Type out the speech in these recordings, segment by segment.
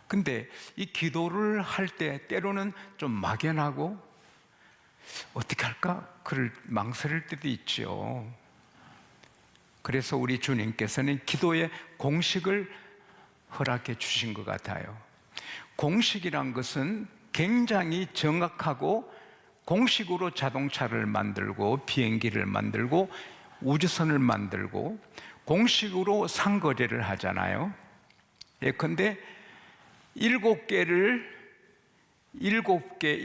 근데 이 기도를 할 때 때로는 좀 막연하고 어떻게 할까? 그를 망설일 때도 있죠. 그래서 우리 주님께서는 기도의 공식을 허락해 주신 것 같아요. 공식이란 것은 굉장히 정확하고, 공식으로 자동차를 만들고 비행기를 만들고 우주선을 만들고 공식으로 상거래를 하잖아요. 예컨대 일곱 개를 일곱 개를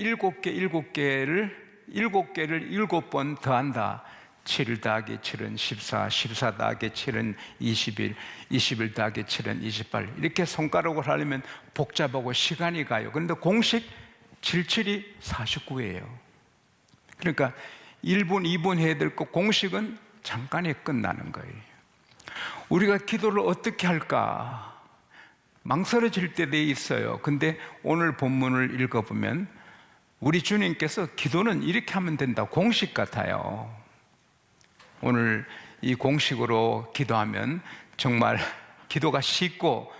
일곱 번 더한다. 7 더하기 7은 14, 14 더하기 7은 21, 21 더하기 7은 28. 이렇게 손가락으로 하려면 복잡하고 시간이 가요. 그런데 공식 77이 49예요. 그러니까 1분, 2분 해야 될 거 공식은 잠깐에 끝나는 거예요. 우리가 기도를 어떻게 할까? 망설여질 때도 있어요. 근데 오늘 본문을 읽어보면 우리 주님께서 기도는 이렇게 하면 된다, 공식 같아요. 오늘 이 공식으로 기도하면 정말 기도가 쉽고,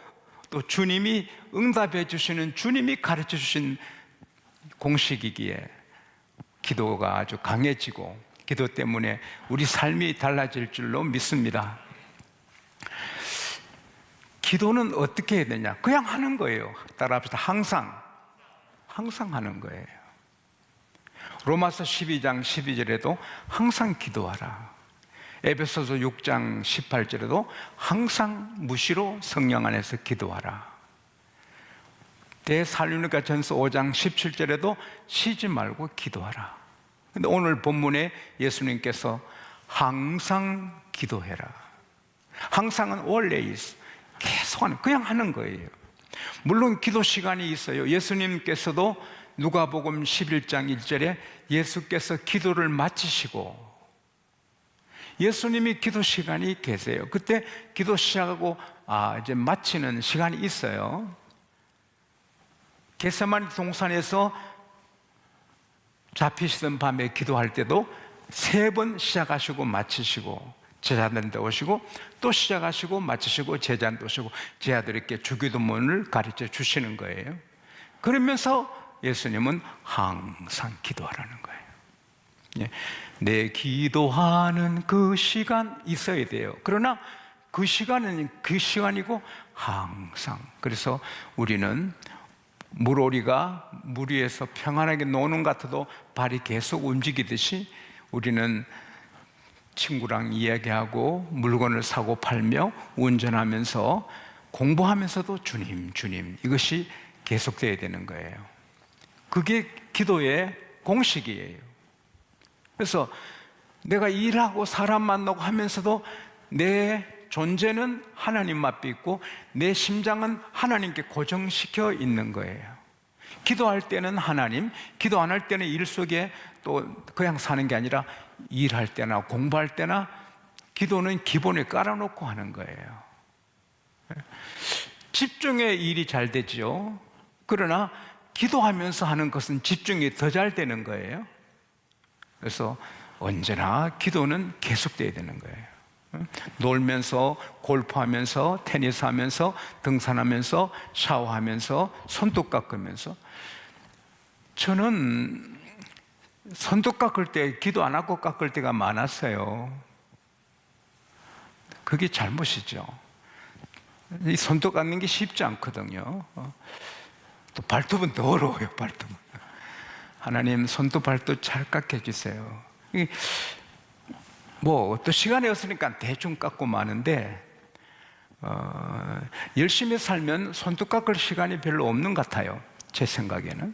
또 주님이 응답해 주시는, 주님이 가르쳐 주신 공식이기에 기도가 아주 강해지고 기도 때문에 우리 삶이 달라질 줄로 믿습니다. 기도는 어떻게 해야 되냐? 그냥 하는 거예요. 따라합시다. 항상 하는 거예요. 로마서 12장 12절에도 항상 기도하라. 에베소서 6장 18절에도 항상 무시로 성령 안에서 기도하라. 데살로니가 전서 5장 17절에도 쉬지 말고 기도하라. 근데 오늘 본문에 예수님께서 항상 기도해라. 항상은 always, 계속 하는, 그냥 하는 거예요. 물론 기도 시간이 있어요. 예수님께서도 누가복음 11장 1절에 예수께서 기도를 마치시고, 예수님이 기도 시간이 계세요. 그때 기도 시작하고 이제 마치는 시간이 있어요. 겟세마네 동산에서 잡히시던 밤에 기도할 때도 3번 시작하시고 마치시고, 제자들한테 오시고 또 시작하시고 마치시고 제자한테 오시고, 제자들에게 주기도문을 가르쳐 주시는 거예요. 그러면서 예수님은 항상 기도하라는 거예요. 내 기도하는 그 시간 있어야 돼요. 그러나 그 시간은 그 시간이고 항상. 그래서 우리는 물오리가 물 위에서 평안하게 노는 것 같아도 발이 계속 움직이듯이, 우리는 친구랑 이야기하고 물건을 사고 팔며 운전하면서 공부하면서도 주님, 주님, 이것이 계속돼야 되는 거예요. 그게 기도의 공식이에요. 그래서 내가 일하고 사람 만나고 하면서도 내 존재는 하나님 앞에 있고 내 심장은 하나님께 고정시켜 있는 거예요. 기도할 때는 하나님, 기도 안 할 때는 일 속에 또 그냥 사는 게 아니라 일할 때나 공부할 때나 기도는 기본에 깔아놓고 하는 거예요. 집중의 일이 잘 되죠. 그러나 기도하면서 하는 것은 집중이 더 잘 되는 거예요. 그래서 언제나 기도는 계속돼야 되는 거예요. 놀면서, 골프하면서, 테니스하면서, 등산하면서, 샤워하면서, 손톱 깎으면서. 저는 손톱 깎을 때 기도 안 하고 깎을 때가 많았어요. 그게 잘못이죠. 이 손톱 깎는 게 쉽지 않거든요. 또 발톱은 더 어려워요. 발톱은. 하나님 손톱 발톱 잘 깎여주세요. 또 시간이 없으니까 대충 깎고 마는데, 열심히 살면 손톱 깎을 시간이 별로 없는 것 같아요. 제 생각에는.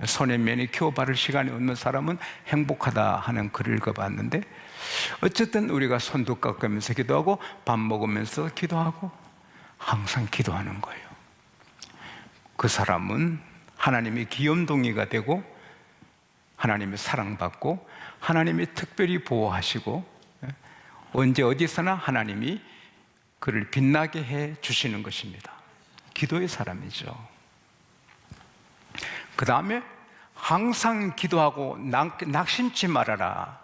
손에 매니큐어 바를 시간이 없는 사람은 행복하다 하는 글을 읽어봤는데, 어쨌든 우리가 손톱 깎으면서 기도하고 밥 먹으면서 기도하고 항상 기도하는 거예요. 그 사람은 하나님의 귀염둥이가 되고 하나님의 사랑받고 하나님이 특별히 보호하시고 언제 어디서나 하나님이 그를 빛나게 해 주시는 것입니다. 기도의 사람이죠. 그 다음에 항상 기도하고 낙심치 말아라,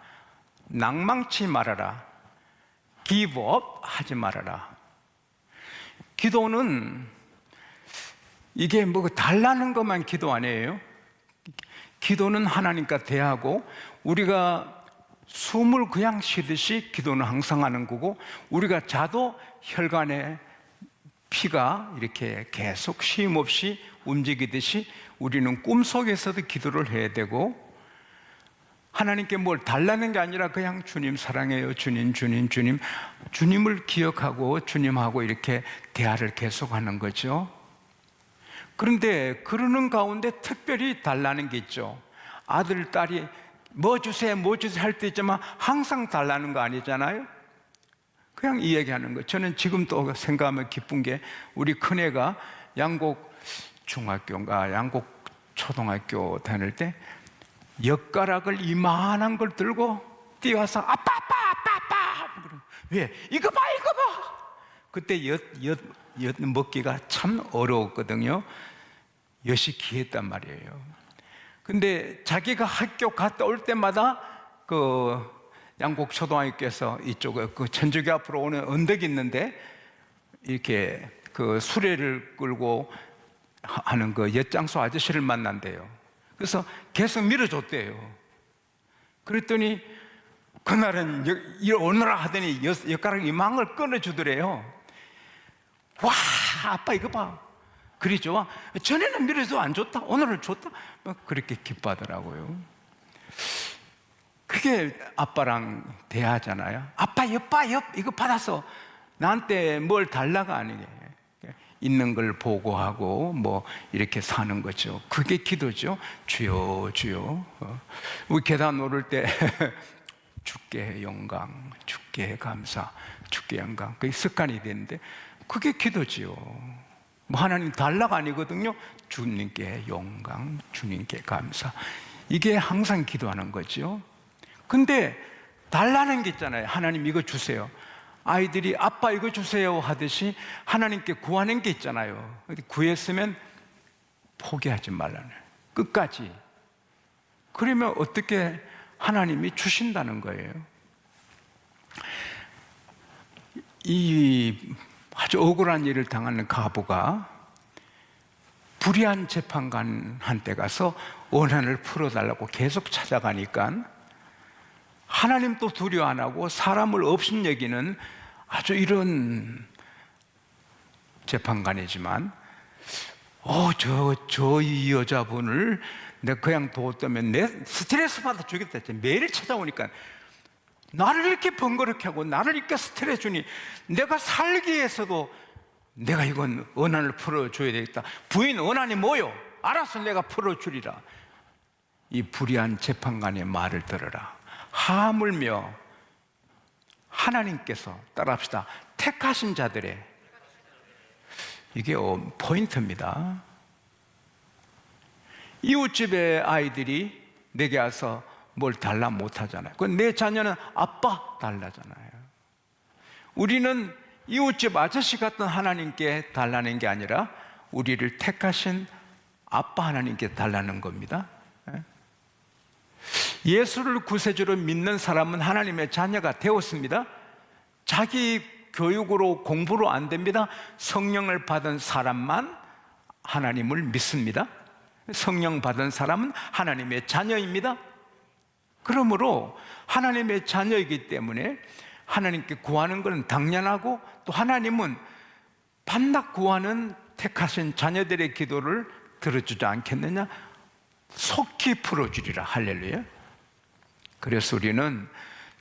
낭망치 말아라, give up 하지 말아라. 기도는 이게 뭐 달라는 것만 기도 아니에요. 기도는 하나님과 대하고, 우리가 숨을 그냥 쉬듯이 기도는 항상 하는 거고, 우리가 자도 혈관에 피가 이렇게 계속 쉼 없이 움직이듯이 우리는 꿈속에서도 기도를 해야 되고, 하나님께 뭘 달라는 게 아니라 그냥 주님 사랑해요, 주님, 주님, 주님, 주님을 기억하고 주님하고 이렇게 대화를 계속하는 거죠. 그런데 그러는 가운데 특별히 달라는 게 있죠. 아들, 딸이 뭐 주세요, 뭐 주세요 할 때 있지만 항상 달라는 거 아니잖아요. 그냥 이 얘기하는 거예요. 저는 지금 또 생각하면 기쁜 게, 우리 큰애가 양곡 중학교인가 양곡 초등학교 다닐 때 엿가락을 이만한 걸 들고 뛰어와서 아빠 아빠 아빠 아빠, 왜? 이거 봐 이거 봐. 그때 엿 먹기가 참 어려웠거든요. 엿이 귀했단 말이에요. 근데 자기가 학교 갔다 올 때마다 그 양곡 초등학교에서 이쪽에 그 천주교 앞으로 오는 언덕이 있는데 이렇게 그 수레를 끌고 하는 그 엿장수 아저씨를 만난대요. 그래서 계속 밀어줬대요. 그랬더니 그날은 오너라 하더니 엿가락 이만한 걸 끊어주더래요. 와, 아빠 이거 봐. 그리 좋아. 전에는 밀어도 안 좋다, 오늘은 좋다. 그렇게 기뻐하더라고요. 그게 아빠랑 대화잖아요. 아빠 엿 이거 받았어. 나한테 뭘 달라가 아니게, 있는 걸 보고하고 뭐 이렇게 사는 거죠. 그게 기도죠. 주여 주여. 우리 계단 오를 때 주께 영광, 주께 감사, 주께 영광, 그게 습관이 되는데 그게 기도지요. 뭐 하나님 달라가 아니거든요. 주님께 영광, 주님께 감사, 이게 항상 기도하는 거죠. 근데 달라는 게 있잖아요. 하나님 이거 주세요. 아이들이 아빠 이거 주세요 하듯이 하나님께 구하는 게 있잖아요. 구했으면 포기하지 말라는, 끝까지. 그러면 어떻게 하나님이 주신다는 거예요. 이 아주 억울한 일을 당하는 가부가 불의한 재판관한테 가서 원한을 풀어달라고 계속 찾아가니까 하나님 또 두려워 안 하고 사람을 업신여기는 아주 이런 재판관이지만, 이 여자분을 내가 그냥 뒀다면 내 스트레스 받아 죽겠다. 매일 찾아오니까 나를 이렇게 번거롭게 하고 나를 이렇게 스트레스 주니 내가 살기 위해서도 내가 이건 원한을 풀어줘야 되겠다. 부인 원한이 뭐요? 알아서 내가 풀어주리라. 이 불의한 재판관의 말을 들어라. 하물며 하나님께서, 따라합시다, 택하신 자들의, 이게 포인트입니다. 이웃집의 아이들이 내게 와서 뭘 달라 못하잖아요. 그건 내 자녀는 아빠 달라잖아요. 우리는 이웃집 아저씨 같은 하나님께 달라는 게 아니라 우리를 택하신 아빠 하나님께 달라는 겁니다. 예수를 구세주로 믿는 사람은 하나님의 자녀가 되었습니다. 자기 교육으로, 공부로 안 됩니다. 성령을 받은 사람만 하나님을 믿습니다. 성령 받은 사람은 하나님의 자녀입니다. 그러므로 하나님의 자녀이기 때문에 하나님께 구하는 것은 당연하고, 또 하나님은 반드시 구하는 택하신 자녀들의 기도를 들어주지 않겠느냐? 속히 풀어주리라. 할렐루야. 그래서 우리는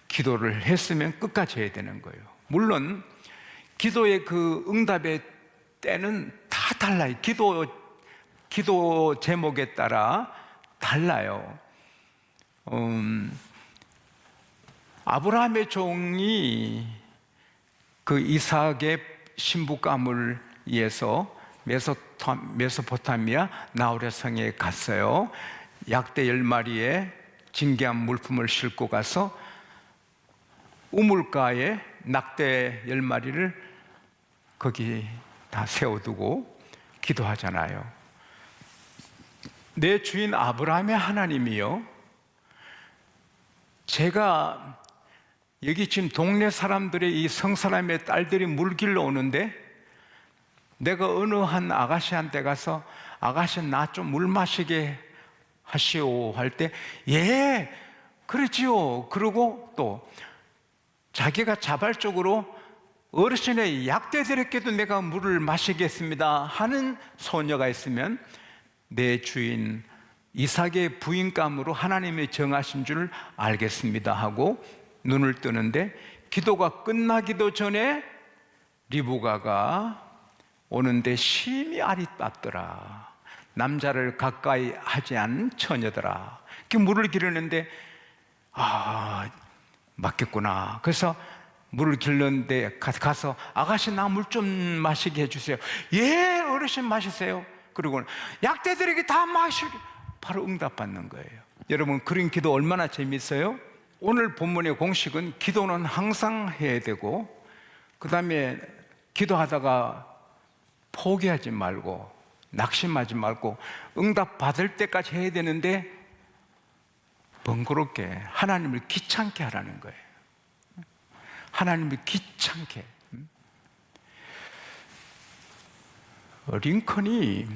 기도를 했으면 끝까지 해야 되는 거예요. 물론 기도의 그 응답의 때는 다 달라요. 기도 제목에 따라 달라요. 아브라함의 종이 그 이삭의 신부감을 위해서 메소포타미아 나홀의 성에 갔어요. 약대 10마리의 진귀한 물품을 싣고 가서 우물가에 낙대 10마리를 거기 다 세워두고 기도하잖아요. 내 주인 아브라함의 하나님이요, 제가 여기 지금 동네 사람들의 이 성사람의 딸들이 물 길러 오는데 내가 어느 한 아가씨한테 가서 아가씨 나 좀 물 마시게 하시오 할 때 예, 그러지요. 그러고 또 자기가 자발적으로 어르신의 약대들에게도 내가 물을 마시겠습니다 하는 소녀가 있으면 내 주인 이삭의 부인감으로 하나님이 정하신 줄 알겠습니다 하고 눈을 뜨는데, 기도가 끝나기도 전에 리브가가 오는데 심히 알이 땄더라. 남자를 가까이 하지 않는 처녀더라. 물을 기르는데 맞겠구나. 그래서 물을 길렀는데 가서 아가씨 나 물 좀 마시게 해주세요. 예, 어르신 마시세요. 그리고 약대들에게 다 마시게. 바로 응답받는 거예요. 여러분, 그런 기도 얼마나 재밌어요? 오늘 본문의 공식은 기도는 항상 해야 되고, 그 다음에 기도하다가 포기하지 말고 낙심하지 말고 응답받을 때까지 해야 되는데 번거롭게 하나님을 귀찮게 하라는 거예요. 하나님을 귀찮게. 링컨이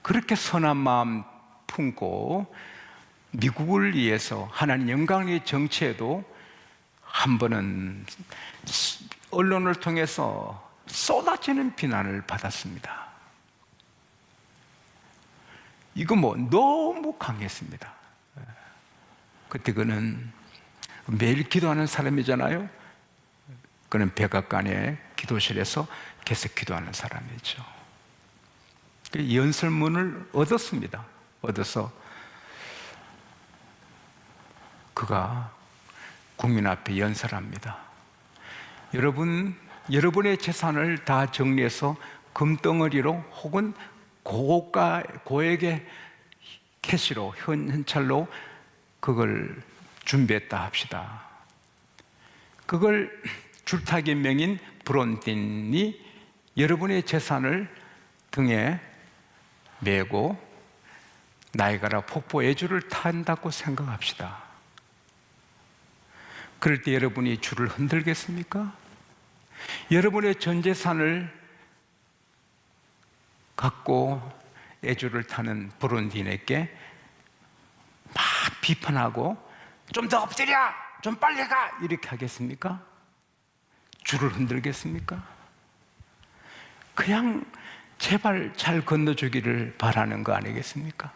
그렇게 선한 마음 품고 미국을 위해서 하나님 영광의 정치에도 한 번은 언론을 통해서 쏟아지는 비난을 받았습니다. 이거 너무 강했습니다. 그때 그는 매일 기도하는 사람이잖아요. 그는 백악관의 기도실에서 계속 기도하는 사람이죠. 연설문을 얻었습니다. 얻어서 그가 국민 앞에 연설합니다. 여러분의 재산을 다 정리해서 금덩어리로 혹은 고액의 캐시로, 현찰로 그걸 준비했다 합시다. 그걸 줄타기 명인 브론딘이 여러분의 재산을 등에 메고 나이가라 폭포 애주를 탄다고 생각합시다. 그럴 때 여러분이 줄을 흔들겠습니까? 여러분의 전 재산을 갖고 애주를 타는 브론딘에게 막 비판하고 좀 더 엎드려! 좀 빨리 가! 이렇게 하겠습니까? 줄을 흔들겠습니까? 그냥 제발 잘 건너주기를 바라는 거 아니겠습니까?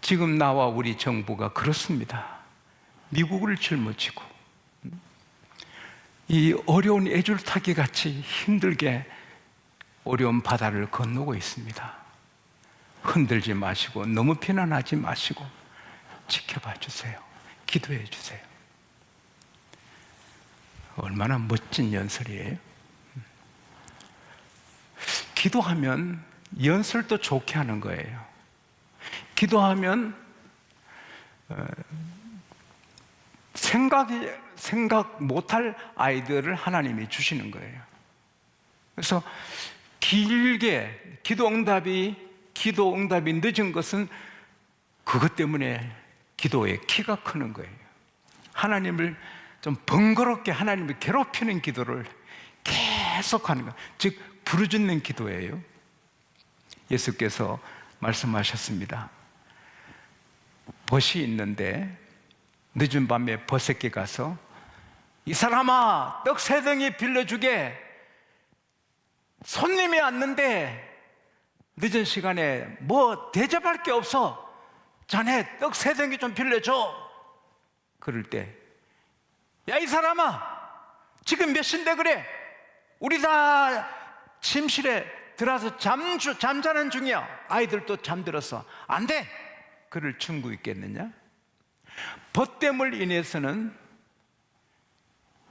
지금 나와 우리 정부가 그렇습니다. 미국을 짊어지고 이 어려운 애줄타기 같이 힘들게 어려운 바다를 건너고 있습니다. 흔들지 마시고 너무 비난하지 마시고 지켜봐 주세요. 기도해 주세요. 얼마나 멋진 연설이에요. 기도하면 연설도 좋게 하는 거예요. 기도하면 생각 못할 아이디어를 하나님이 주시는 거예요. 그래서 길게 기도 응답이 늦은 것은 그것 때문에 기도의 키가 크는 거예요. 하나님을 좀 번거롭게 하나님을 괴롭히는 기도를 계속하는 것, 즉 부르짖는 기도예요. 예수께서 말씀하셨습니다. 벗이 있는데 늦은 밤에 벗에게 가서 이 사람아 떡 3덩이 빌려주게, 손님이 왔는데 늦은 시간에 뭐 대접할 게 없어, 자네 떡 3덩이 좀 빌려줘. 그럴 때 야 이 사람아 지금 몇 시인데 그래? 우리 다 침실에 들어와서 잠자는 중이야. 아이들도 잠들었어. 안 돼! 그럴 충고 있겠느냐? 벗됨을 인해서는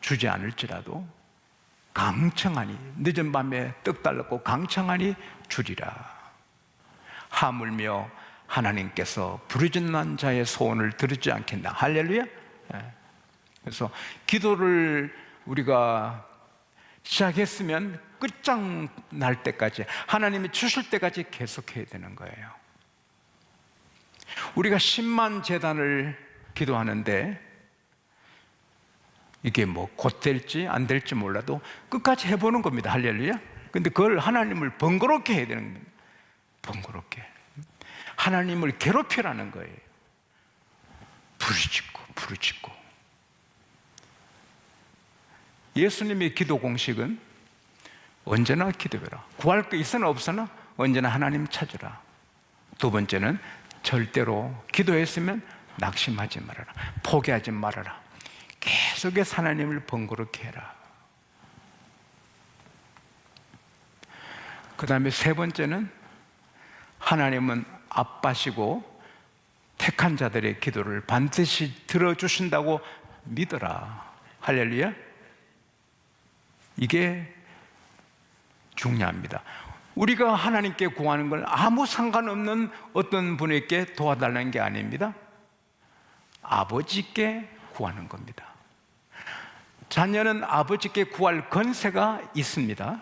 주지 않을지라도 강청하니, 늦은 밤에 떡 달랐고 강청하니 주리라. 하물며 하나님께서 부르짖는 자의 소원을 들으지 않겠나. 할렐루야. 그래서 기도를 우리가 시작했으면 끝장날 때까지, 하나님이 주실 때까지 계속해야 되는 거예요. 우리가 10만 제단을 기도하는데 이게 곧 될지 안 될지 몰라도 끝까지 해보는 겁니다. 할렐루야. 근데 그걸 하나님을 번거롭게 해야 되는 겁니다. 번거롭게. 하나님을 괴롭히라는 거예요. 부르짖고. 예수님의 기도 공식은 언제나 기도해라. 구할 거 있으나 없으나 언제나 하나님 찾으라. 두 번째는 절대로 기도했으면 낙심하지 말아라. 포기하지 말아라. 계속해서 하나님을 번거롭게 해라. 그 다음에 세 번째는 하나님은 아빠시고 택한 자들의 기도를 반드시 들어주신다고 믿어라. 할렐루야. 이게 중요합니다. 우리가 하나님께 구하는 건 아무 상관없는 어떤 분에게 도와달라는 게 아닙니다. 아버지께 구하는 겁니다. 자녀는 아버지께 구할 권세가 있습니다.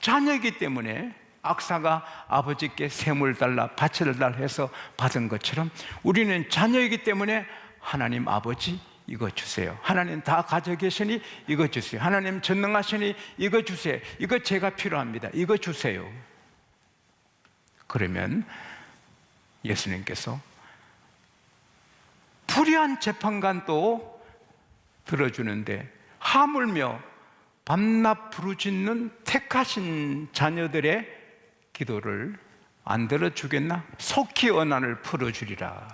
자녀이기 때문에 악사가 아버지께 샘을 달라 밭을 달라 해서 받은 것처럼 우리는 자녀이기 때문에 하나님 아버지 이거 주세요. 하나님 다 가져 계시니 이거 주세요. 하나님 전능하시니 이거 주세요. 이거 제가 필요합니다. 이거 주세요. 그러면 예수님께서 불의한 재판관도 들어주는데 하물며 밤낮 부르짖는 택하신 자녀들의 기도를 안 들어주겠나? 속히 언난을 풀어주리라.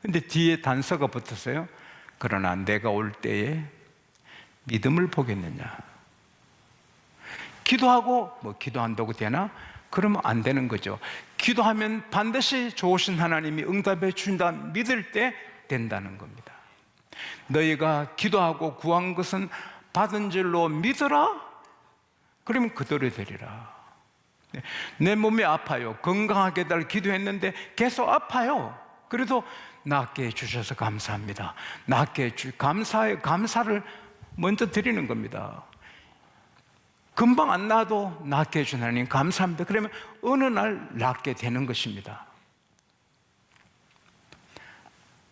근데 뒤에 단서가 붙었어요. 그러나 내가 올 때에 믿음을 보겠느냐? 기도하고 기도한다고 되나? 그러면 안 되는 거죠. 기도하면 반드시 좋으신 하나님이 응답해 준다 믿을 때 된다는 겁니다. 너희가 기도하고 구한 것은 받은 줄로 믿어라? 그러면 그대로 되리라. 내 몸이 아파요. 건강하게 달 기도했는데 계속 아파요. 그래도 낫게 해주셔서 감사합니다. 감사를 먼저 드리는 겁니다. 금방 안 나도 낫게 해준 하나님 감사합니다. 그러면 어느 날 낫게 되는 것입니다.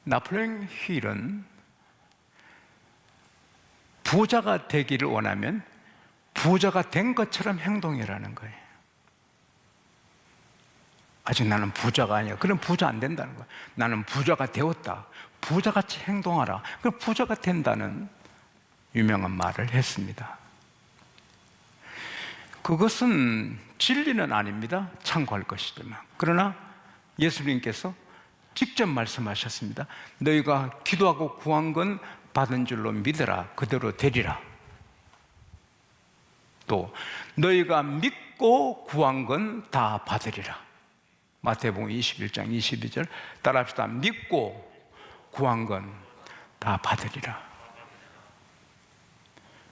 나폴레옹 힐은 부자가 되기를 원하면 부자가 된 것처럼 행동이라는 거예요. 아직 나는 부자가 아니야. 그럼 부자 안 된다는 거야. 나는 부자가 되었다. 부자같이 행동하라. 그럼 부자가 된다는 유명한 말을 했습니다. 그것은 진리는 아닙니다. 참고할 것이지만. 그러나 예수님께서 직접 말씀하셨습니다. 너희가 기도하고 구한 건 받은 줄로 믿어라. 그대로 되리라. 또 너희가 믿고 구한 건 다 받으리라. 마태복음 21장 22절 따라합시다. 믿고 구한 건 다 받으리라.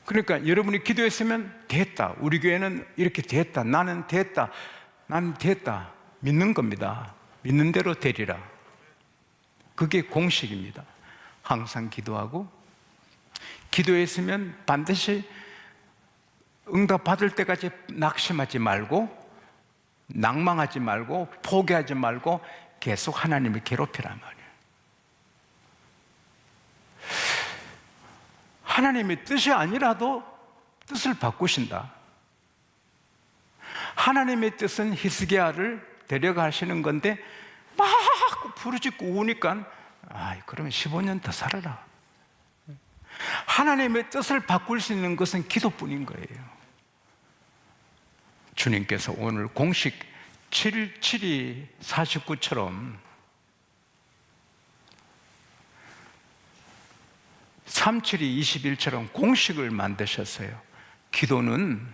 그러니까 여러분이 기도했으면 됐다. 우리 교회는 이렇게 됐다. 나는 됐다. 믿는 겁니다. 믿는 대로 되리라. 그게 공식입니다. 항상 기도하고 기도했으면 반드시 응답 받을 때까지 낙심하지 말고 낭망하지 말고 포기하지 말고 계속 하나님을 괴롭히란 말이에요. 하나님의 뜻이 아니라도 뜻을 바꾸신다. 하나님의 뜻은 히스기야를 데려가시는 건데 막 부르짖고 우니까 그러면 15년 더 살아라. 하나님의 뜻을 바꿀 수 있는 것은 기도뿐인 거예요. 주님께서 오늘 공식 7.7이 49처럼 3.7이 21처럼 공식을 만드셨어요. 기도는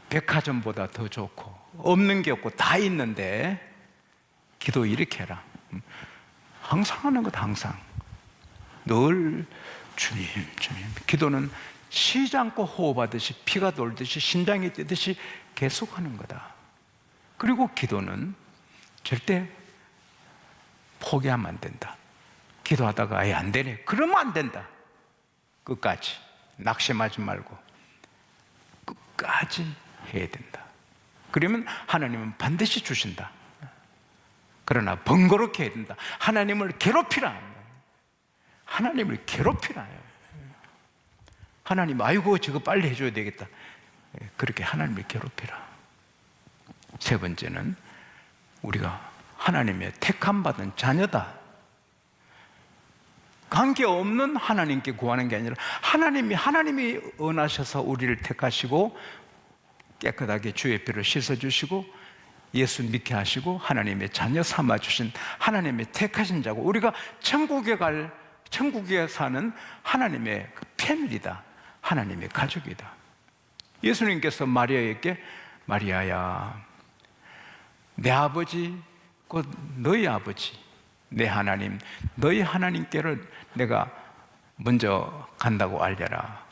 백화점보다 더 좋고 없는 게 없고 다 있는데 기도 이렇게 해라. 항상 하는 것 항상 늘 주님. 기도는 쉬지 않고 호흡하듯이 피가 돌듯이 심장이 뛰듯이 계속하는 거다. 그리고 기도는 절대 포기하면 안 된다. 기도하다가 안 되네. 그러면 안 된다. 끝까지 낙심하지 말고 끝까지 해야 된다. 그러면 하나님은 반드시 주신다. 그러나 번거롭게 해야 된다. 하나님을 괴롭히라. 하나님을 괴롭히라. 하나님, 아이고 저거 빨리 해줘야 되겠다. 그렇게 하나님을 괴롭히라. 세 번째는 우리가 하나님의 택함받은 자녀다. 관계없는 하나님께 구하는 게 아니라 하나님이恩하셔서 우리를 택하시고 깨끗하게 주의 피로 씻어주시고 예수 믿게 하시고 하나님의 자녀 삼아주신 하나님의 택하신 자고, 우리가 천국에 사는 하나님의 그 패밀리다. 하나님의 가족이다. 예수님께서 마리아에게 마리아야, 내 아버지 곧 너희 아버지 내 하나님 너희 하나님께를 내가 먼저 간다고 알려라.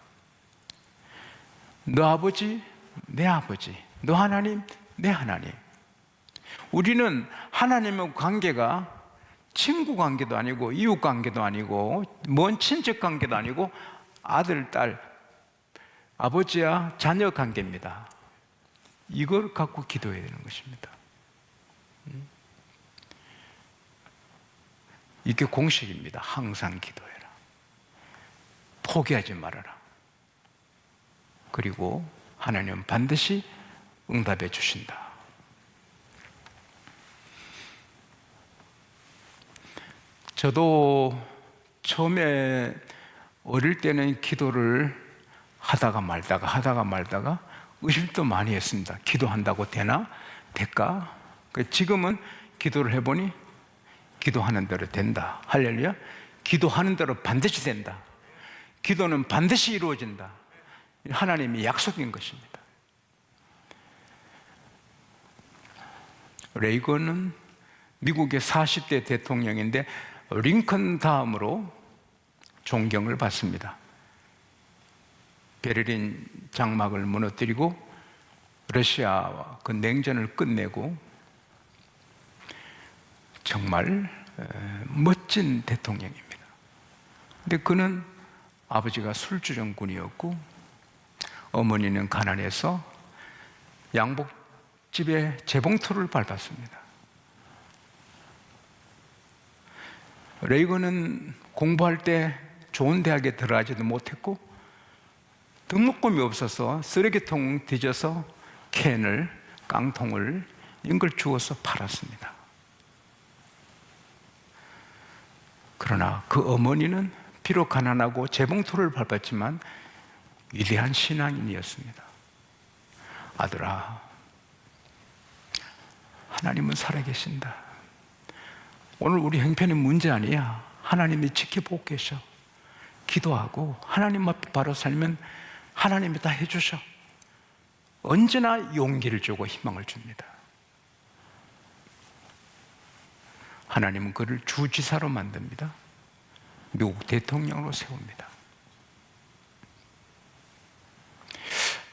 너 아버지 내 아버지, 너 하나님 내 하나님. 우리는 하나님의 관계가 친구 관계도 아니고 이웃 관계도 아니고 먼 친척 관계도 아니고 아들, 딸, 아버지와 자녀 관계입니다. 이걸 갖고 기도해야 되는 것입니다. 이게 공식입니다. 항상 기도해라. 포기하지 말아라. 그리고 하나님은 반드시 응답해 주신다. 저도 처음에 어릴 때는 기도를 하다가 말다가 의심도 많이 했습니다. 기도한다고 되나? 될까? 지금은 기도를 해보니 기도하는 대로 된다. 할렐루야. 기도하는 대로 반드시 된다. 기도는 반드시 이루어진다. 하나님의 약속인 것입니다. 레이건은 미국의 40대 대통령인데 링컨 다음으로 존경을 받습니다. 베를린 장막을 무너뜨리고 러시아와 그 냉전을 끝내고 정말 멋진 대통령입니다. 근데 그는 아버지가 술주정꾼이었고 어머니는 가난해서 양복집에 재봉틀을 밟았습니다. 레이건은 공부할 때 좋은 대학에 들어가지도 못했고 등록금이 없어서 쓰레기통 뒤져서 캔을, 깡통을 이걸 주워서 팔았습니다. 그러나 그 어머니는 비록 가난하고 재봉틀을 밟았지만 위대한 신앙인이었습니다. 아들아, 하나님은 살아계신다. 오늘 우리 형편이 문제 아니야. 하나님이 지켜보고 계셔. 기도하고 하나님 앞에 바로 살면 하나님이 다 해주셔. 언제나 용기를 주고 희망을 줍니다. 하나님은 그를 주지사로 만듭니다. 미국 대통령으로 세웁니다.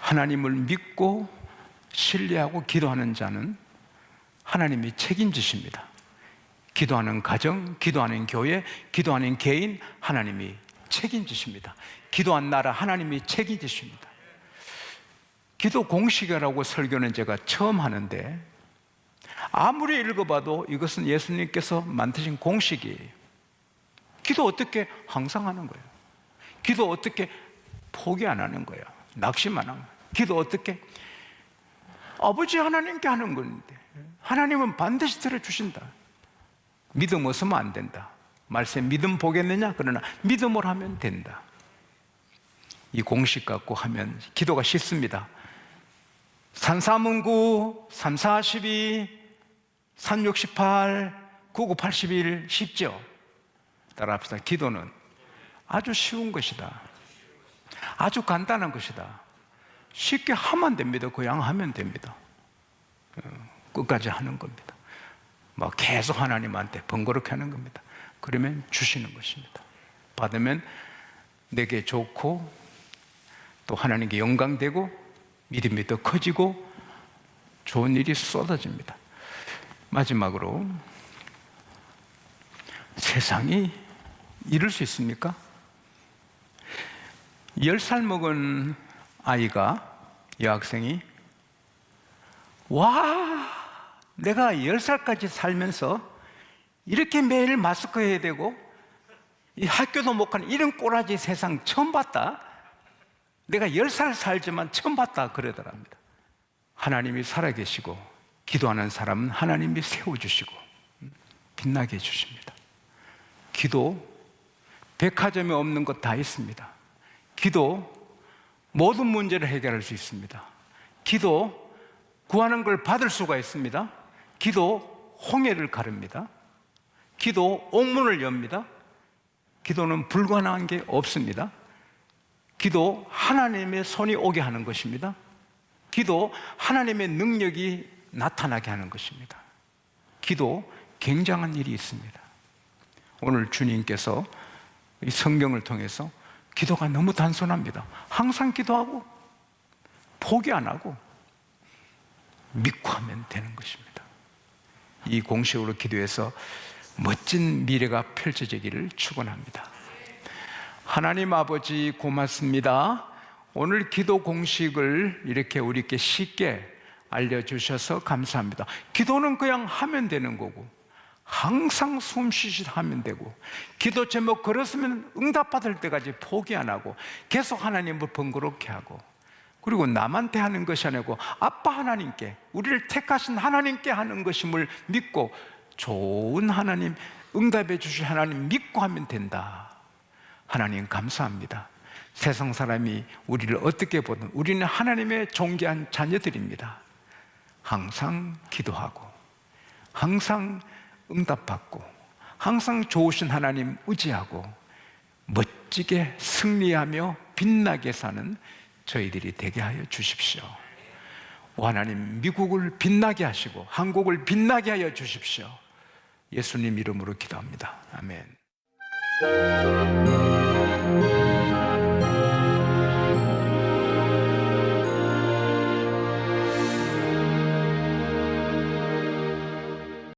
하나님을 믿고 신뢰하고 기도하는 자는 하나님이 책임지십니다. 기도하는 가정, 기도하는 교회, 기도하는 개인, 하나님이 책임지십니다. 기도한 나라, 하나님이 책임지십니다. 기도 공식이라고 설교는 제가 처음 하는데 아무리 읽어봐도 이것은 예수님께서 만드신 공식이에요. 기도 어떻게 항상 하는 거예요? 기도 어떻게 포기 안 하는 거예요? 낙심 안 하는 거예요? 기도 어떻게 아버지 하나님께 하는 건데 하나님은 반드시 들어주신다. 믿음 없으면 안 된다. 말세 믿음 보겠느냐? 그러나 믿음으로 하면 된다. 이 공식 갖고 하면 기도가 쉽습니다. 산사문구, 3412, 368, 9981 쉽죠? 따라합시다. 기도는 아주 쉬운 것이다. 아주 간단한 것이다. 쉽게 하면 됩니다. 그냥 하면 됩니다. 끝까지 하는 겁니다. 뭐 계속 하나님한테 번거롭게 하는 겁니다. 그러면 주시는 것입니다. 받으면 내게 좋고 또 하나님께 영광되고 믿음이 더 커지고 좋은 일이 쏟아집니다. 마지막으로 세상이 이룰 수 있습니까? 10살 먹은 아이가, 여학생이 와, 내가 10살까지 살면서 이렇게 매일 마스크 해야 되고 이 학교도 못 가는 이런 꼬라지 세상 처음 봤다. 내가 10살 살지만 처음 봤다 그러더랍니다. 하나님이 살아계시고 기도하는 사람은 하나님이 세워주시고 빛나게 해주십니다. 기도, 백화점에 없는 것 다 있습니다. 기도, 모든 문제를 해결할 수 있습니다. 기도, 구하는 걸 받을 수가 있습니다. 기도, 홍해를 가릅니다. 기도, 옥문을 엽니다. 기도는 불가능한 게 없습니다. 기도, 하나님의 손이 오게 하는 것입니다. 기도, 하나님의 능력이 나타나게 하는 것입니다. 기도, 굉장한 일이 있습니다. 오늘 주님께서 이 성경을 통해서 기도가 너무 단순합니다. 항상 기도하고 포기 안 하고 믿고 하면 되는 것입니다. 이 공식으로 기도해서 멋진 미래가 펼쳐지기를 축원합니다. 하나님 아버지 고맙습니다. 오늘 기도 공식을 이렇게 우리께 쉽게 알려주셔서 감사합니다. 기도는 그냥 하면 되는 거고, 항상 숨 쉬듯 하면 되고, 기도 제목 걸었으면 응답받을 때까지 포기 안 하고 계속 하나님을 번거롭게 하고, 그리고 남한테 하는 것이 아니고 아빠 하나님께, 우리를 택하신 하나님께 하는 것임을 믿고, 좋은 하나님, 응답해 주실 하나님 믿고 하면 된다. 하나님 감사합니다. 세상 사람이 우리를 어떻게 보든 우리는 하나님의 존귀한 자녀들입니다. 항상 기도하고 항상 응답받고 항상 좋으신 하나님 의지하고 멋지게 승리하며 빛나게 사는 저희들이 되게 하여 주십시오. 오 하나님, 미국을 빛나게 하시고 한국을 빛나게 하여 주십시오. 예수님 이름으로 기도합니다. 아멘.